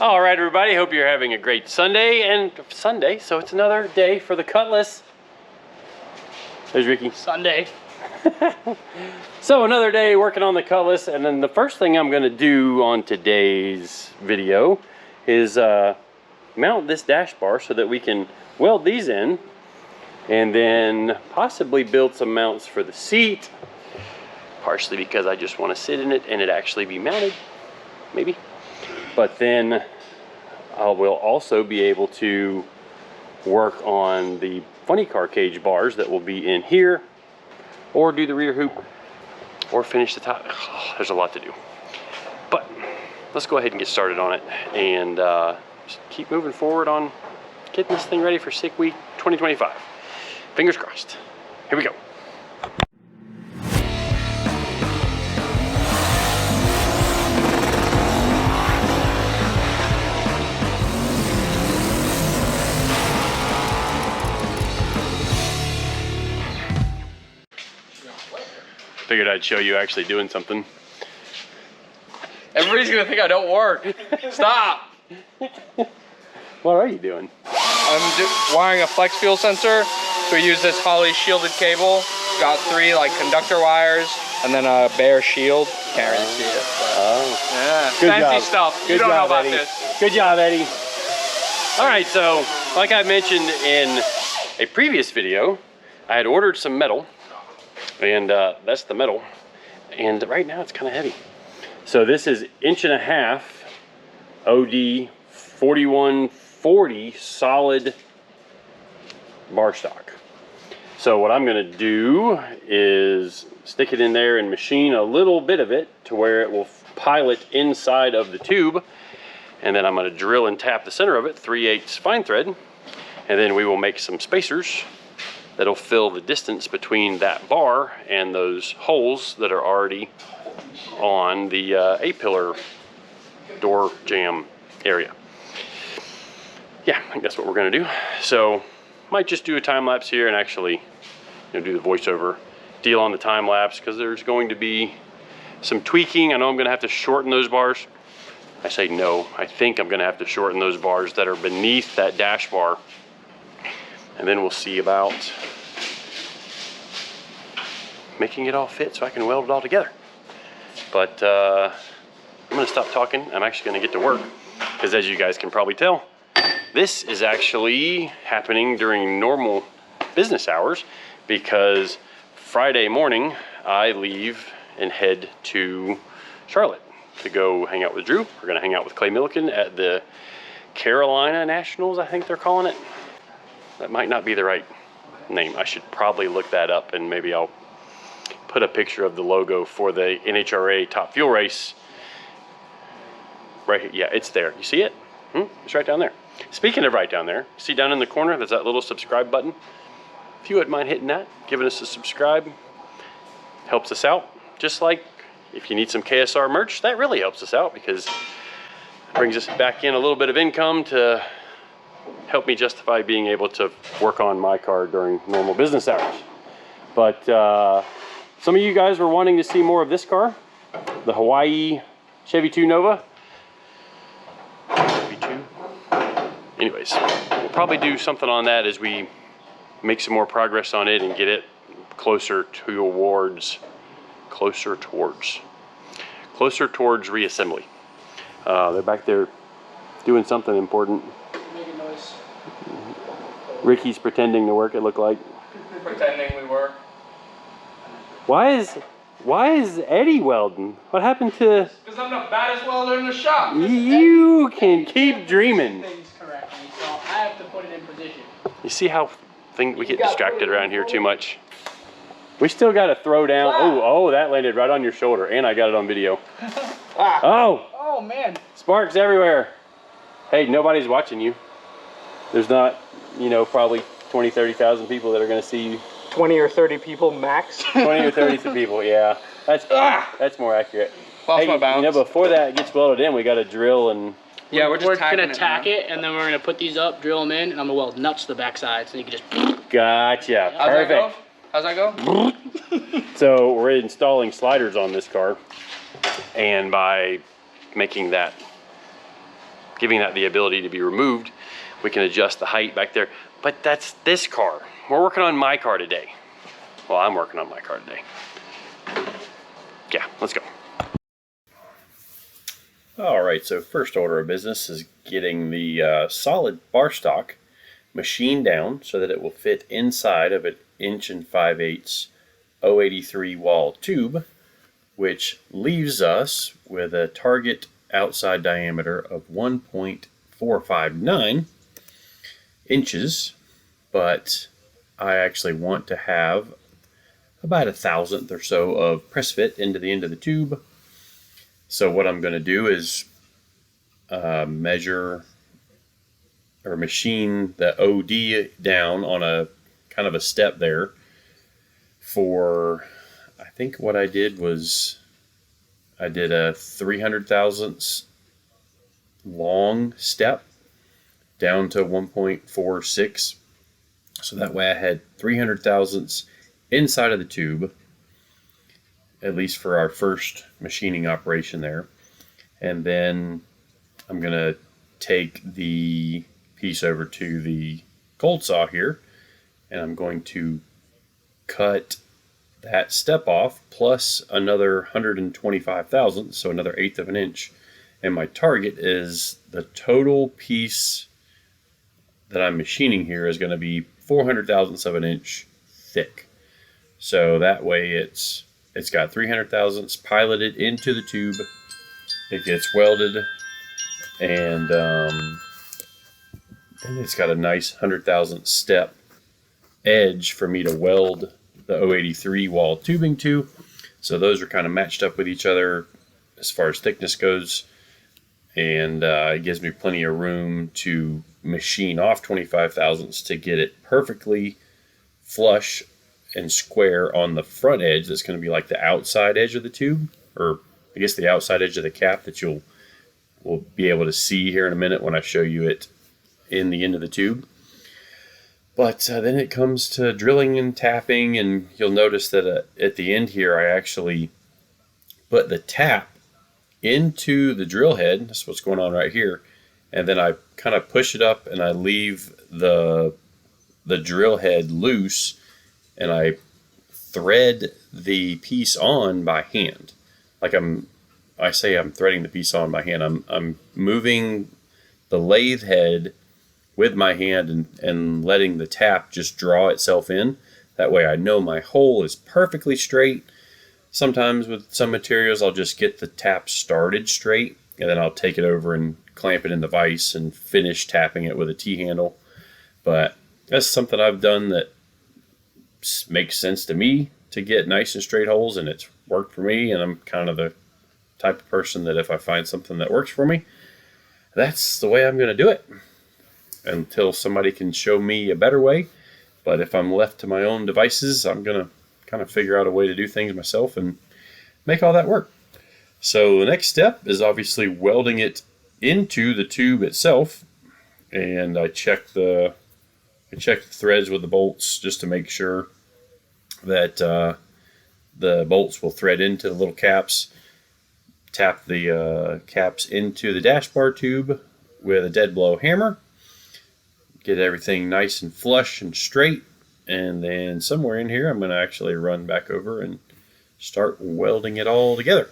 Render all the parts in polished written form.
All right, everybody. Hope you're having a great Sunday so it's another day for the Cutlass. There's Ricky. Sunday. So another day working on the Cutlass, and then the first thing I'm going to do on today's video is mount this dash bar so that we can weld these in, and then possibly build some mounts for the seat, partially because I just want to sit in it and it actually be mounted, maybe. But then I will also be able to work on the funny car cage bars that will be in here, or do the rear hoop, or finish the top. Oh, there's a lot to do. But let's go ahead and get started on it, and just keep moving forward on getting this thing ready for Sick Week 2025. Fingers crossed. Here we go. Figured I'd show you actually doing something. Everybody's gonna think I don't work. Stop. What are you doing? I'm wiring a flex fuel sensor. So we use this Holley shielded cable. Got 3 like conductor wires and then a bare shield. Can't really see it. Oh. Yeah. Good Fancy job. stuff. Good you don't job, know about Eddie. this. Good job, Eddie. All right, so like I mentioned in a previous video, I had ordered some metal, and that's the metal. And right now it's kind of heavy. So this is 1.5" OD 4140 solid bar stock. So what I'm gonna do is stick it in there and machine a little bit of it to where it will pilot inside of the tube. And then I'm gonna drill and tap the center of it, 3/8 fine thread. And then we will make some spacers that'll fill the distance between that bar and those holes that are already on the A-pillar door jamb area. Yeah, I think that's what we're gonna do. So might just do a time lapse here and actually do the voiceover deal on the time lapse, because there's going to be some tweaking. I know I'm gonna have to shorten those bars. I say no, I think I'm gonna have to shorten those bars that are beneath that dash bar. And then we'll see about making it all fit so I can weld it all together. But I'm gonna stop talking. I'm actually gonna get to work, because as you guys can probably tell, this is actually happening during normal business hours, because Friday morning I leave and head to Charlotte to go hang out with Drew. We're gonna hang out with Clay Milliken at the Carolina Nationals, I think they're calling it. That might not be the right name. I should probably look that up, and maybe I'll put a picture of the logo for the NHRA Top Fuel Race right here. Yeah, it's there. You see it? It's right down there. Speaking of right down there, see down in the corner, there's that little subscribe button. If you wouldn't mind hitting that, giving us a subscribe, helps us out. Just like if you need some KSR merch, that really helps us out, because it brings us back in a little bit of income to help me justify being able to work on my car during normal business hours. But some of you guys were wanting to see more of this car, the Hawaii Chevy 2 Nova. Chevy 2. Anyways, we'll probably do something on that as we make some more progress on it and get it closer towards reassembly. They're back there doing something important. Making noise. Ricky's pretending to work, it looked like. Pretending we work. Why is Eddie welding? What happened to... Because I'm the baddest welder in the shop. You can keep dreaming. Things correctly, so I have to put it in position. You see how we get distracted around here too much? We still got to throw down... Oh, that landed right on your shoulder, and I got it on video. Oh, man. Sparks everywhere. Hey, nobody's watching you. There's not, probably 20, 30,000 people that are going to see you. 20 or 30 people max. 20 or 30 people, yeah. That's more accurate. Lost my balance. Before that gets welded in, we got to drill and... Yeah, we're gonna tack it, and then we're gonna put these up, drill them in, and I'm gonna weld nuts to the back side, so you can just... Gotcha. Perfect. How's that go? So we're installing sliders on this car, and by making that giving that the ability to be removed. We can adjust the height back there, but that's this car. We're working on my car today. Well, I'm working on my car today. Yeah, let's go. All right, so first order of business is getting the solid bar stock machined down so that it will fit inside of an 1 5/8" 083 wall tube, which leaves us with a target outside diameter of 1.459 inches, but I actually want to have about 1/1000th or so of press fit into the end of the tube. So what I'm going to do is measure or machine the OD down on a kind of a step there for, I think what I did was I did a 300,000ths long step down to 1.46. So that way I had 300,000ths inside of the tube, at least for our first machining operation there. And then I'm going to take the piece over to the cold saw here, and I'm going to cut that step off plus another 125,000, so another 1/8 of an inch. And my target is the total piece that I'm machining here is going to be 400,000ths of an inch thick. So that way it's got 300,000ths piloted into the tube. It gets welded, and then it's got a nice 100,000th step edge for me to weld the 083 wall tubing to. So those are kind of matched up with each other as far as thickness goes, and it gives me plenty of room to machine off 25,000ths to get it perfectly flush and square on the front edge. That's going to be like the outside edge of the tube, or I guess the outside edge of the cap that we'll be able to see here in a minute when I show you it in the end of the tube. But then it comes to drilling and tapping, and you'll notice that at the end here I actually put the tap into the drill head. That's what's going on right here. And then I kind of push it up and I leave the drill head loose, and I thread the piece on by hand. Like I say I'm threading the piece on by hand. I'm moving the lathe head with my hand and letting the tap just draw itself in. That way I know my hole is perfectly straight. Sometimes with some materials I'll just get the tap started straight, and then I'll take it over and clamp it in the vise and finish tapping it with a T-handle. But that's something I've done that makes sense to me to get nice and straight holes, and it's worked for me, and I'm kind of the type of person that if I find something that works for me, that's the way I'm going to do it until somebody can show me a better way. But if I'm left to my own devices, I'm going to kind of figure out a way to do things myself and make all that work. So the next step is obviously welding it into the tube itself, and I check the threads with the bolts just to make sure that the bolts will thread into the little caps. Tap the caps into the dash bar tube with a dead blow hammer. Get everything nice and flush and straight, and then somewhere in here I'm going to actually run back over and start welding it all together.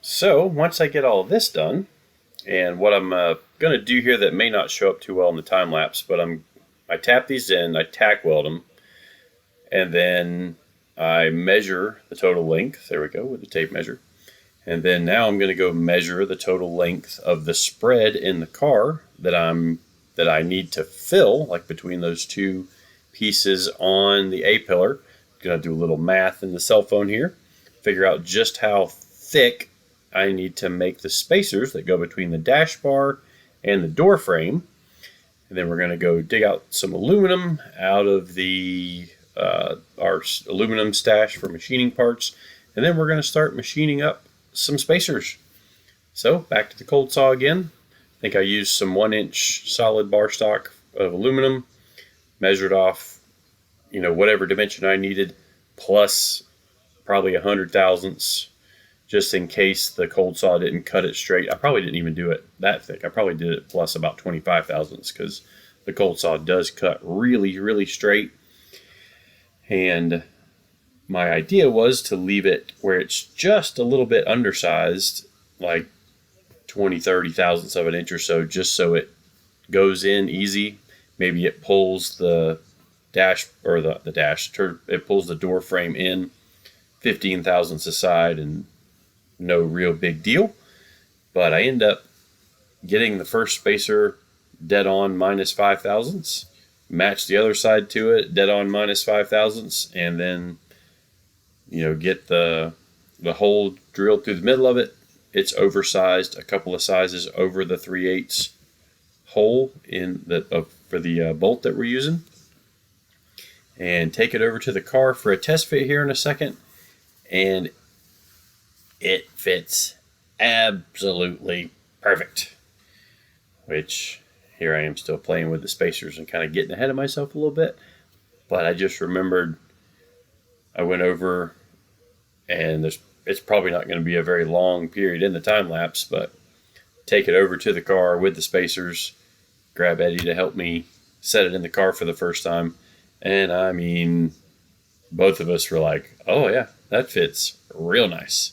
So once I get all of this done, and what I'm going to do here that may not show up too well in the time lapse, but I tap these in, I tack weld them, and then I measure the total length. There we go, with the tape measure. And then now I'm going to go measure the total length of the spread in the car that I need to fill, like between those two pieces on the A-pillar. I'm going to do a little math in the cell phone here, figure out just how thick I need to make the spacers that go between the dash bar and the door frame. And then we're going to go dig out some aluminum out of our aluminum stash for machining parts. And then we're going to start machining up some spacers. So back to the cold saw again. I think I used some 1-inch solid bar stock of aluminum, measured off, whatever dimension I needed, plus probably 100 thousandths just in case the cold saw didn't cut it straight. I probably didn't even do it that thick. I probably did it plus about 25 thousandths because the cold saw does cut really, really straight. And my idea was to leave it where it's just a little bit undersized, like 20, 30 thousandths of an inch or so, just so it goes in easy. Maybe it pulls the dash, or it pulls the door frame in 15 thousandths aside, and no real big deal. But I end up getting the first spacer dead on minus 5 thousandths, match the other side to it dead on minus 5 thousandths, and then get the hole drilled through the middle of it. It's oversized a couple of sizes over the 3/8 hole for the bolt that we're using, and take it over to the car for a test fit here in a second, and it fits absolutely perfect. Which, here I am still playing with the spacers and kind of getting ahead of myself a little bit, but I just remembered I went over, and it's probably not going to be a very long period in the time lapse, but take it over to the car with the spacers, grab Eddie to help me set it in the car for the first time, and I mean, both of us were like, oh yeah, that fits real nice.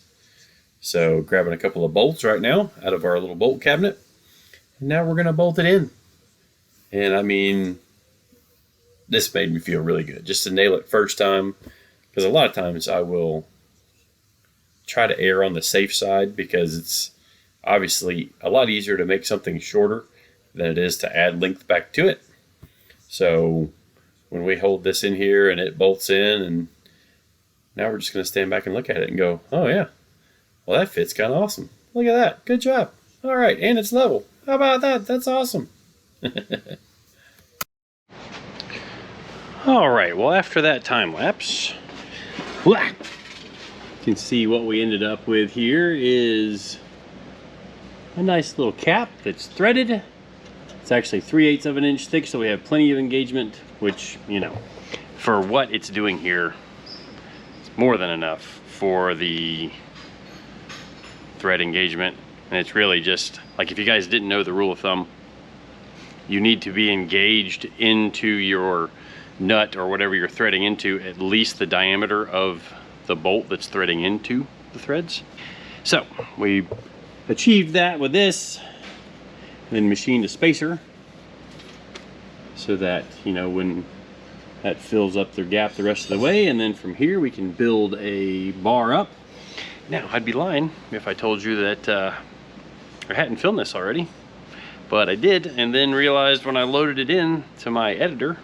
So grabbing a couple of bolts right now out of our little bolt cabinet, and now we're going to bolt it in. And I mean, this made me feel really good just to nail it first time, because a lot of times I will try to err on the safe side, because it's obviously a lot easier to make something shorter than it is to add length back to it. So when we hold this in here and it bolts in, and now we're just going to stand back and look at it and go, oh yeah, well that fits kind of awesome. Look at that, good job. All right, and it's level. How about that? That's awesome. All right, well after that time lapse, you can see what we ended up with here is a nice little cap that's threaded. It's actually 3/8 of an inch thick, so we have plenty of engagement, which, for what it's doing here, it's more than enough for the thread engagement. And it's really just, like, if you guys didn't know the rule of thumb, you need to be engaged into your nut or whatever you're threading into at least the diameter of the bolt that's threading into the threads. So we achieved that with this, and then machined a spacer so that when that fills up their gap the rest of the way, and then from here we can build a bar up. Now I'd be lying if I told you that I hadn't filmed this already, but I did, and then realized when I loaded it in to my editor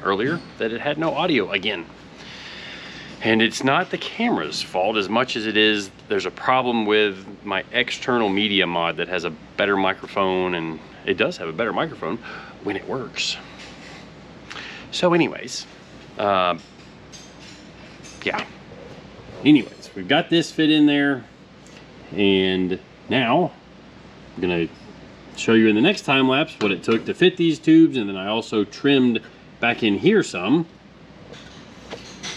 earlier that it had no audio again. And it's not the camera's fault as much as it is there's a problem with my external media mod that has a better microphone, and it does have a better microphone when it works. So anyways, yeah. Anyways, we've got this fit in there, and now I'm gonna show you in the next time lapse what it took to fit these tubes, and then I also trimmed back in here some,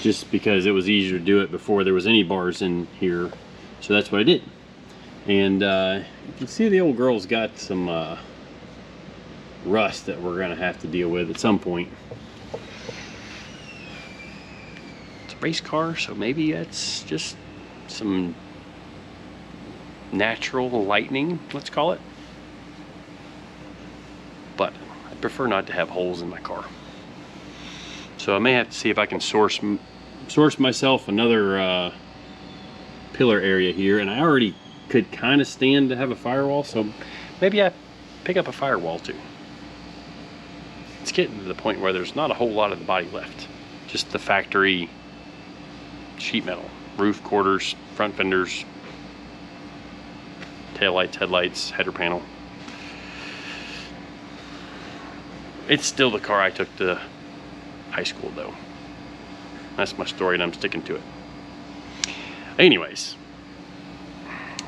just because it was easier to do it before there was any bars in here. So that's what I did. And you can see the old girl's got some rust that we're gonna have to deal with at some point. It's a race car, so maybe that's just some natural lightning, let's call it. But I prefer not to have holes in my car. So I may have to see if I can source myself another pillar area here, and I already could kind of stand to have a firewall, so maybe I pick up a firewall too. It's getting to the point where there's not a whole lot of the body left, just the factory sheet metal, roof quarters, front fenders, taillights, headlights, header panel. It's still the car I took to high school though. That's my story, and I'm sticking to it. Anyways,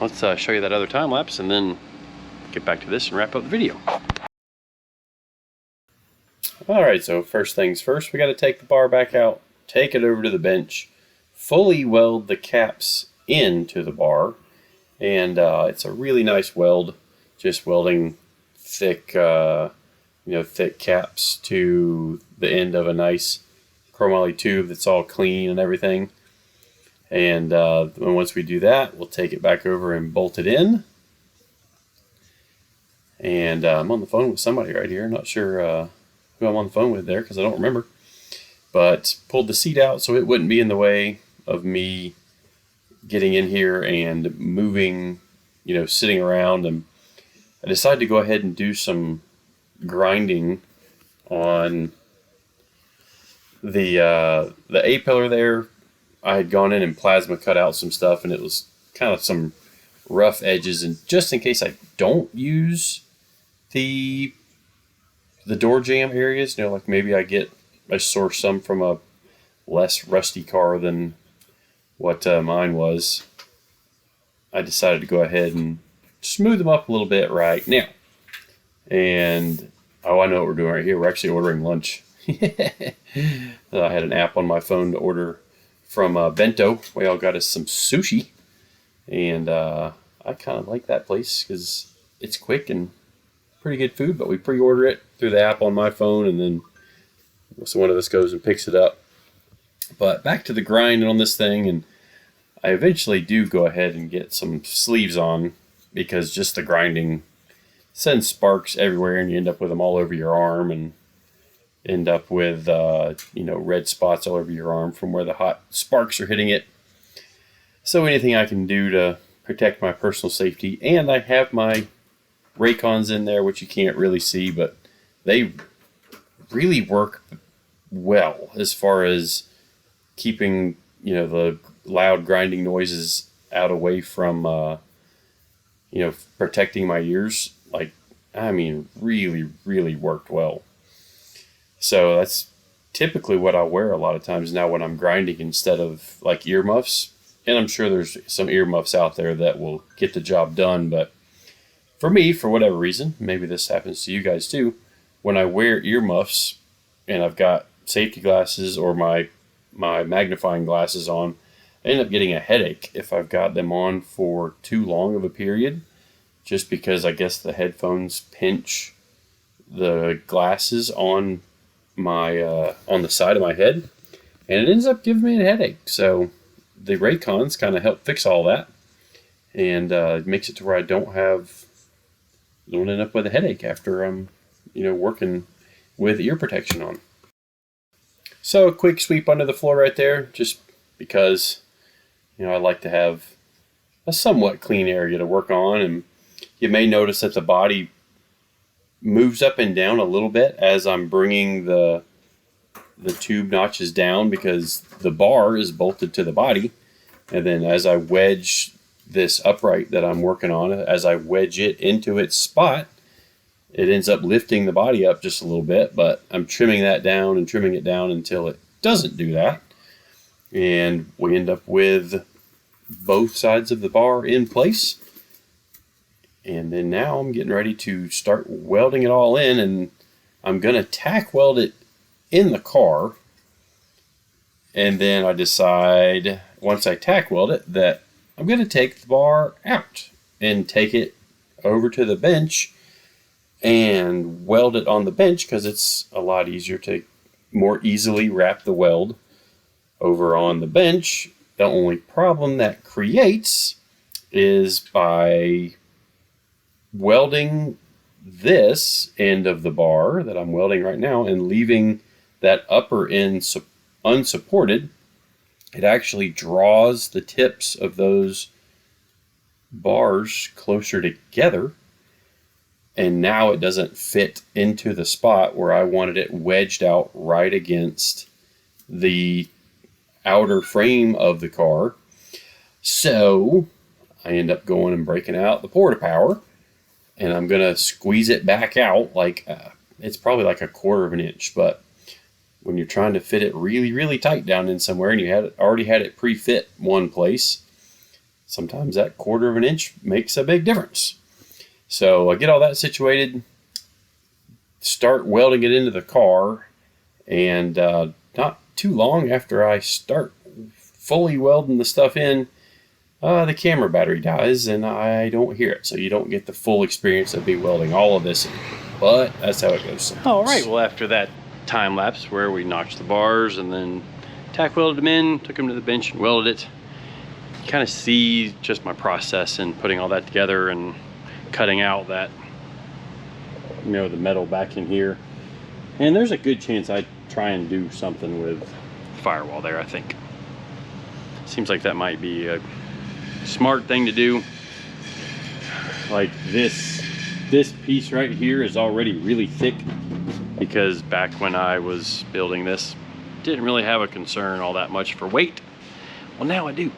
let's show you that other time lapse and then get back to this and wrap up the video. Alright, so first things first, we got to take the bar back out, take it over to the bench, fully weld the caps into the bar. And it's a really nice weld, just welding thick, thick caps to the end of a nice chromoly tube that's all clean and everything. And once we do that, we'll take it back over and bolt it in. And I'm on the phone with somebody right here. Not sure who I'm on the phone with there because I don't remember. But pulled the seat out so it wouldn't be in the way of me getting in here and moving, sitting around. And I decided to go ahead and do some grinding on the A-pillar there. I had gone in and plasma cut out some stuff, and it was kind of some rough edges. And just in case I don't use the door jamb areas, like maybe I source some from a less rusty car than what mine was, I decided to go ahead and smooth them up a little bit right now. And I know what we're doing right here. We're actually ordering lunch. I had an app on my phone to order from Bento. We all got us some sushi, and I kind of like that place because it's quick and pretty good food. But we pre-order it through the app on my phone, and then so one of us goes and picks it up. But back to the grinding on this thing, and I eventually do go ahead and get some sleeves on because just the grinding sends sparks everywhere, and you end up with them all over your arm, and end up with red spots all over your arm from where the hot sparks are hitting it. So anything I can do to protect my personal safety, and I have my Raycons in there, which you can't really see, but they really work well as far as keeping the loud grinding noises out away from protecting my ears. Really, really worked well. So that's typically what I wear a lot of times now when I'm grinding instead of like earmuffs. And I'm sure there's some earmuffs out there that will get the job done. But for me, for whatever reason, maybe this happens to you guys too, when I wear earmuffs and I've got safety glasses or my magnifying glasses on, I end up getting a headache if I've got them on for too long of a period, just because I guess the headphones pinch the glasses on my on the side of my head, and it ends up giving me a headache. So the Raycons kind of help fix all that, and it makes it to where I don't end up with a headache after I'm working with ear protection on. So a quick sweep under the floor right there, just because I like to have a somewhat clean area to work on. And you may notice that the body moves up and down a little bit as I'm bringing the tube notches down, because the bar is bolted to the body. And then as I wedge this upright that I'm working on, as I wedge it into its spot, it ends up lifting the body up just a little bit, but I'm trimming that down and trimming it down until it doesn't do that. And we end up with both sides of the bar in place. And then now I'm getting ready to start welding it all in, and I'm going to tack weld it in the car. And then I decide, once I tack weld it, that I'm going to take the bar out and take it over to the bench and weld it on the bench, because it's a lot easier to more easily wrap the weld over on the bench. The only problem that creates is by welding this end of the bar that I'm welding right now and leaving that upper end unsupported, it actually draws the tips of those bars closer together, and now it doesn't fit into the spot where I wanted it wedged out right against the outer frame of the car. So I end up going and breaking out the porta power, and I'm gonna squeeze it back out like it's probably like 1/4 of an inch. But when you're trying to fit it really, really tight down in somewhere, and you already had it pre-fit one place, sometimes that 1/4 of an inch makes a big difference. So I get all that situated, start welding it into the car, and not too long after I start fully welding the stuff in, the camera battery dies and I don't hear it. So you don't get the full experience of me welding all of this in. But that's how it goes sometimes. All right, well, after that time lapse where we notched the bars and then tack welded them in, took them to the bench and welded it, you kind of see just my process in putting all that together and cutting out that, you know, the metal back in here. And there's a good chance I try and do something with firewall there, I think. Seems like that might be a smart thing to do. Like this piece right here is already really thick, because back when I was building this, didn't really have a concern all that much for weight. Well, now I do.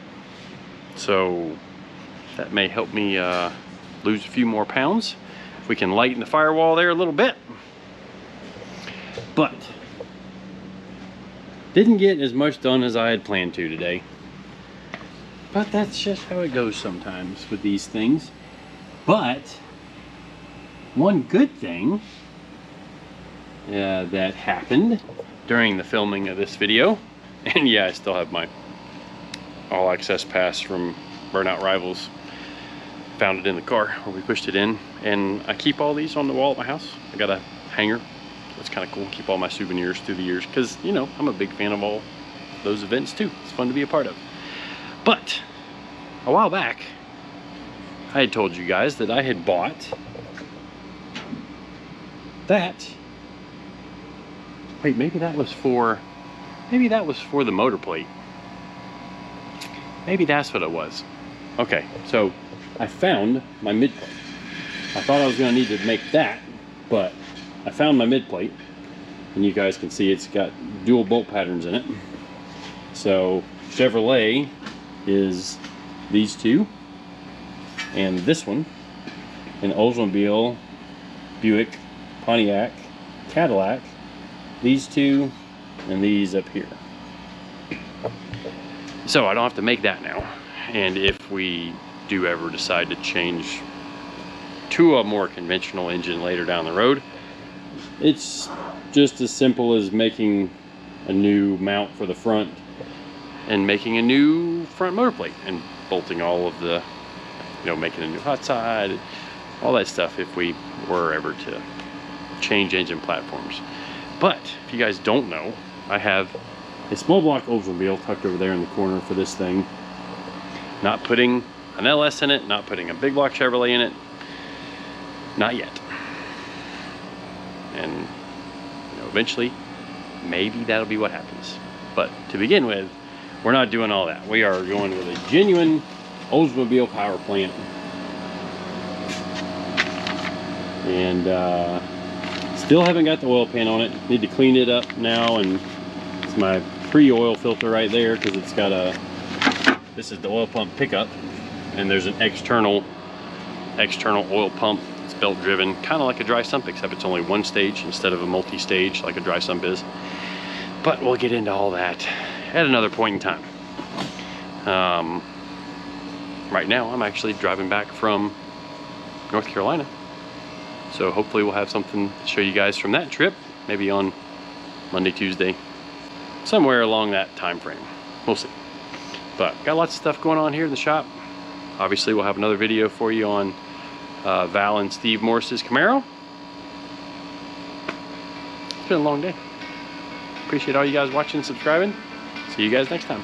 So that may help me lose a few more pounds if we can lighten the firewall there a little bit. But didn't get as much done as I had planned to today. But that's just how it goes sometimes with these things. But one good thing that happened during the filming of this video, and yeah, I still have my all access pass from Burnout Rivals, found it in the car where we pushed it in, and I keep all these on the wall at my house. I got a hanger, so it's kind of cool. Keep all my souvenirs through the years, because, you know, I'm a big fan of all those events too. It's fun to be a part of. But a while back, I had told you guys that I had bought that. Wait, maybe that was for the motor plate. Maybe that's what it was. Okay, so I found my mid plate. I thought I was going to need to make that, but I found my mid plate, and you guys can see it's got dual bolt patterns in it. So Chevrolet is these two, and this one, and Oldsmobile, Buick, Pontiac, Cadillac, these two, and these up here. So I don't have to make that now. And if we do ever decide to change to a more conventional engine later down the road, it's just as simple as making a new mount for the front and making a new front motor plate and bolting all of the, you know, making a new hot side, all that stuff if we were ever to change engine platforms. But if you guys don't know, I have a small block Oldsmobile tucked over there in the corner for this thing. Not putting an LS in it, not putting a big block Chevrolet in it, not yet. And, you know, eventually, maybe that'll be what happens. But to begin with, we're not doing all that. We are going with a genuine Oldsmobile power plant. And still haven't got the oil pan on it. Need to clean it up now, and it's my pre-oil filter right there, because it's got a, this is the oil pump pickup, and there's an external oil pump. It's belt driven, kind of like a dry sump, except it's only one stage instead of a multi-stage like a dry sump is. But we'll get into all that at another point in time. Right now I'm actually driving back from North Carolina, so hopefully we'll have something to show you guys from that trip, maybe on Monday, Tuesday, somewhere along that time frame. We'll see. But got lots of stuff going on here in the shop. Obviously we'll have another video for you on Val and Steve Morris's Camaro. It's been a long day. Appreciate all you guys watching and subscribing. See you guys next time.